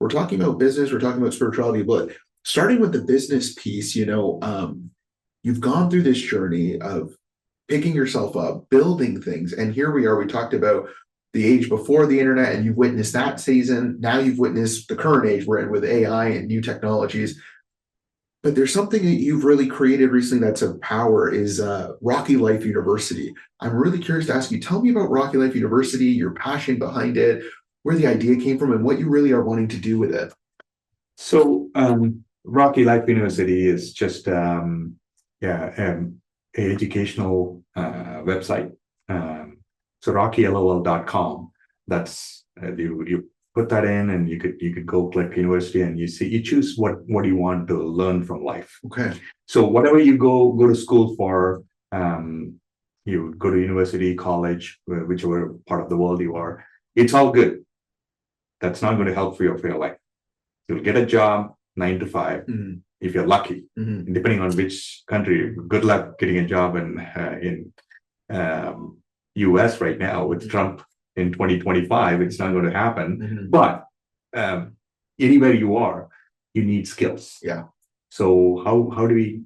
we're talking about business, we're talking about spirituality, but starting with the business piece, you've gone through this journey of picking yourself up, building things. And here we are. We talked about the age before the internet, and you've witnessed that season. Now you've witnessed the current age we're in with AI and new technologies. But there's something that you've really created recently that's of power is Rocky Life University. I'm really curious to ask you, tell me about Rocky Life University, your passion behind it, where the idea came from, and what you really are wanting to do with it. So, Rocky Life University is just a educational website. So rockylol.com. That's you put that in, and you could go click university, and you choose what you want to learn from life. Okay. So whatever you go to school for, you go to university, college, whichever part of the world you are, it's all good. That's not going to help for your life. You'll get a job 9 to 5 if you're lucky. Depending on which country. Good luck getting a job in US right now with Trump in 2025. It's not going to happen. But anywhere you are, you need skills. Yeah. So how do we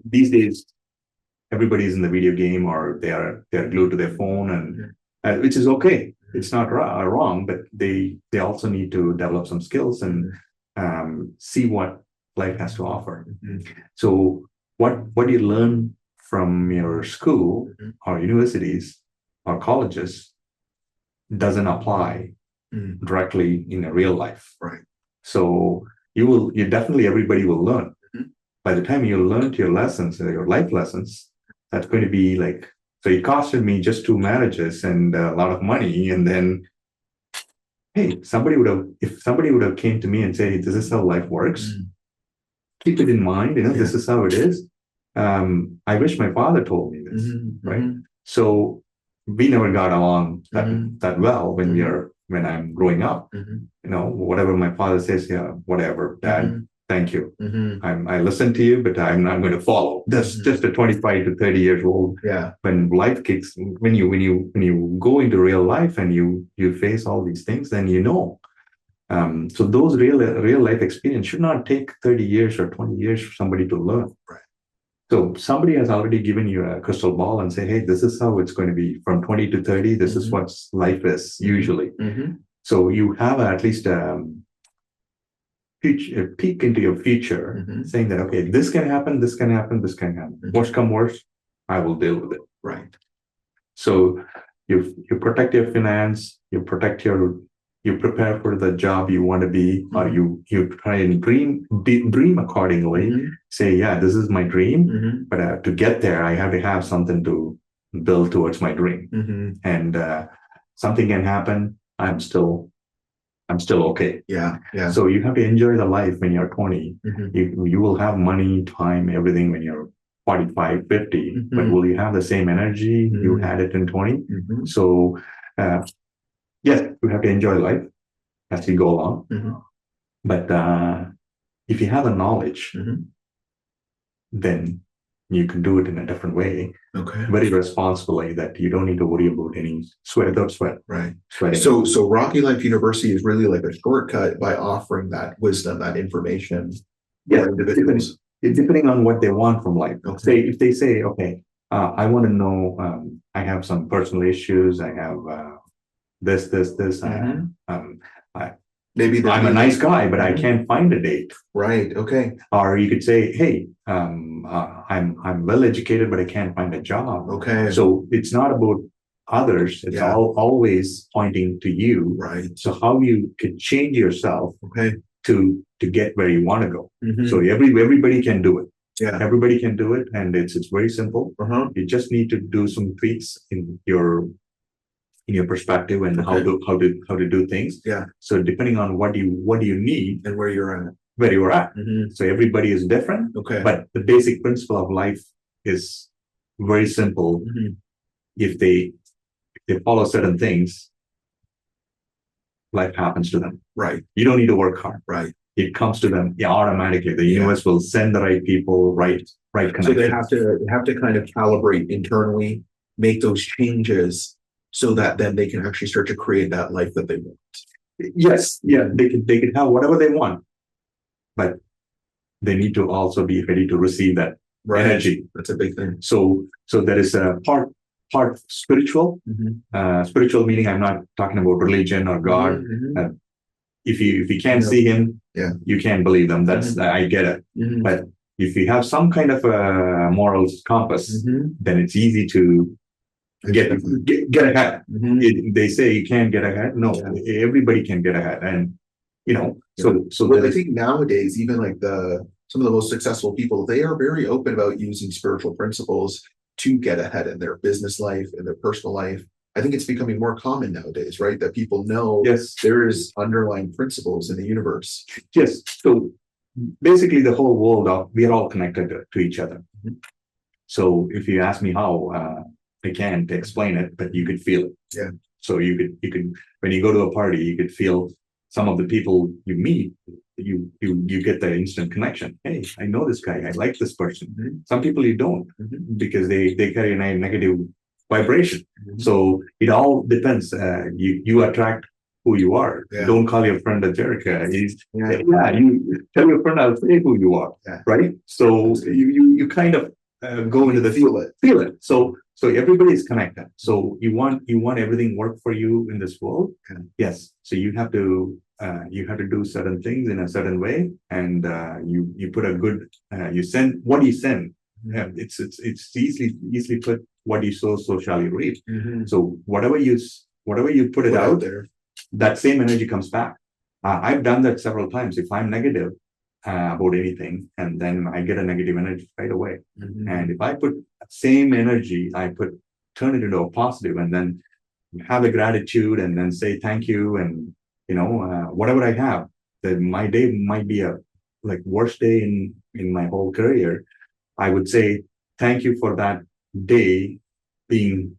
these days? Everybody's in the video game, or they're glued to their phone, and which is okay. It's not wrong, but they also need to develop some skills and see what life has to offer. So what you learn from your school or universities or colleges doesn't apply directly in a real life. Right. So everybody will learn. By the time you learned your lessons, your life lessons, that's going to be like, so it costed me just 2 marriages and a lot of money. And then, hey, if somebody would have came to me and said, hey, this is how life works. Keep it in mind, this is how it is. I wish my father told me this, right? So we never got along that well when I'm growing up. Whatever my father says, yeah, whatever, Dad, thank you. I listen to you, but I'm not going to follow. That's just a 25 to 30 years old. Yeah. When life kicks, when you go into real life and you face all these things, then so those real life experience should not take 30 years or 20 years for somebody to learn. Right. So somebody has already given you a crystal ball and say, hey, this is how it's going to be from 20 to 30. This is what life is usually. So you have at least a peek into your future, saying that, okay, this can happen, this can happen, this can happen. Worst come worst, I will deal with it. Right. So you protect your finance, you prepare for the job you want to be, or you try and dream accordingly. Say, yeah, this is my dream, but to get there, I have to have something to build towards my dream. And something can happen. I'm still okay. Yeah. So you have to enjoy the life when you're 20. You will have money, time, everything when you're 45, 50, but will you have the same energy you had it in 20? So, yes, you have to enjoy life as you go along. But if you have the knowledge, then you can do it in a different way. Okay. Very responsibly, that you don't need to worry about any sweat without sweat. Right. Sweating. So Rocky Life University is really like a shortcut by offering that wisdom, that information. Yeah, individuals. Depending on what they want from life. Okay. If they say, okay, I want to know, I have some personal issues, I have this. Maybe I'm a nice guy, but I can't find a date. Right. Okay. Or you could say, hey, I'm well educated, but I can't find a job. Okay. So it's not about others. It's always pointing to you. Right. So how you could change yourself to get where you want to go. So everybody can do it. Yeah. Everybody can do it, and it's very simple. You just need to do some tweaks in your perspective and how to do things. Yeah. So depending on what you need and where you're at. So everybody is different. Okay. But the basic principle of life is very simple. If they follow certain things, life happens to them. Right. You don't need to work hard. Right. It comes to them automatically. The universe will send the right people, right connections. So they have to kind of calibrate internally, make those changes, so that then they can actually start to create that life that they want. Yes, yeah, they could have whatever they want, but they need to also be ready to receive that energy. That's a big thing. So there is a part spiritual. Spiritual meaning I'm not talking about religion or God. Uh, if you can't see him, you can't believe them. That's I get it. But if you have some kind of a moral compass, then it's easy to get ahead. They say you can't get ahead. No, everybody can get ahead, and so well, I think nowadays, even like some of the most successful people, they are very open about using spiritual principles to get ahead in their business life, in their personal life. I think it's becoming more common nowadays, right? That people know there is underlying principles in the universe. Yes. So basically, the whole world, we are all connected to each other. So if you ask me how, I can't explain it, but you could feel it. Yeah. So you could when you go to a party, you could feel some of the people you meet. You get that instant connection. Hey, I know this guy. I like this person. Some people you don't because they carry a negative vibration. So it all depends. You attract who you are. Don't call your friend a jerk. You tell your friend I'll say who you are. Right. So you kind of go into the feel it. So everybody is connected. So you want everything work for you in this world. Yes. So you have to do certain things in a certain way, and you put a good you send what you send. It's easily put. What you sow, so shall you reap. So whatever you put it out there, that same energy comes back. I've done that several times. If I'm negative about anything, and then I get a negative energy right away. And if I put same energy, turn it into a positive, and then have a gratitude, and then say thank you, and whatever I have, that my day might be a worst day in my whole career. I would say thank you for that day being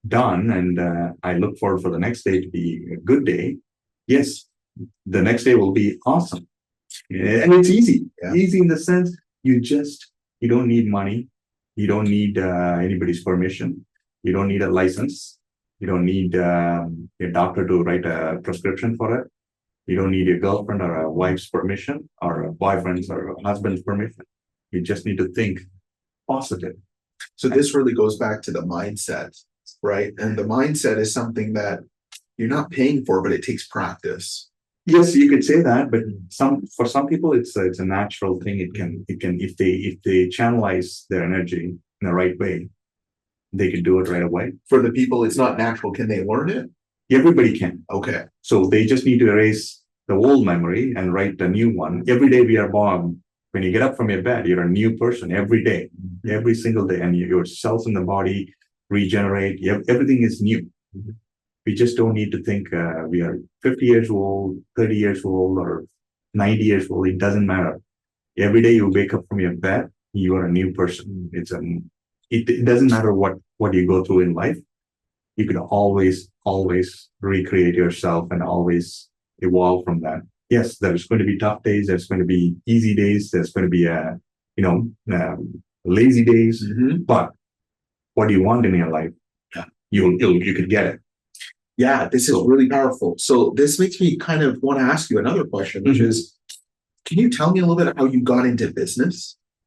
done, and I look forward for the next day to be a good day. Yes, the next day will be awesome. And it's easy. Easy in the sense you don't need money. You don't need anybody's permission. You don't need a license. You don't need a doctor to write a prescription for it. You don't need your girlfriend or a wife's permission or a boyfriend's or a husband's permission. You just need to think positive. So this really goes back to the mindset, right? And the mindset is something that you're not paying for, but it takes practice. Yes, you could say that, but for some people it's a natural thing. It can if they channelize their energy in the right way, they can do it right away. For the people it's not natural, can they learn it? Everybody can. Okay. So they just need to erase the old memory and write a new one. Every day we are born. When you get up from your bed, you're a new person every day, every single day, and your cells in the body regenerate. Everything is new. We just don't need to think we are 50 years old, 30 years old, or 90 years old. It doesn't matter. Every day you wake up from your bed, you are a new person. It doesn't matter what you go through in life. You can always recreate yourself and always evolve from that. Yes, there's going to be tough days. There's going to be easy days. There's going to be lazy days. But what do you want in your life? You could get it. Yeah, this is really powerful. So this makes me kind of want to ask you another question, which is, can you tell me a little bit how you got into business?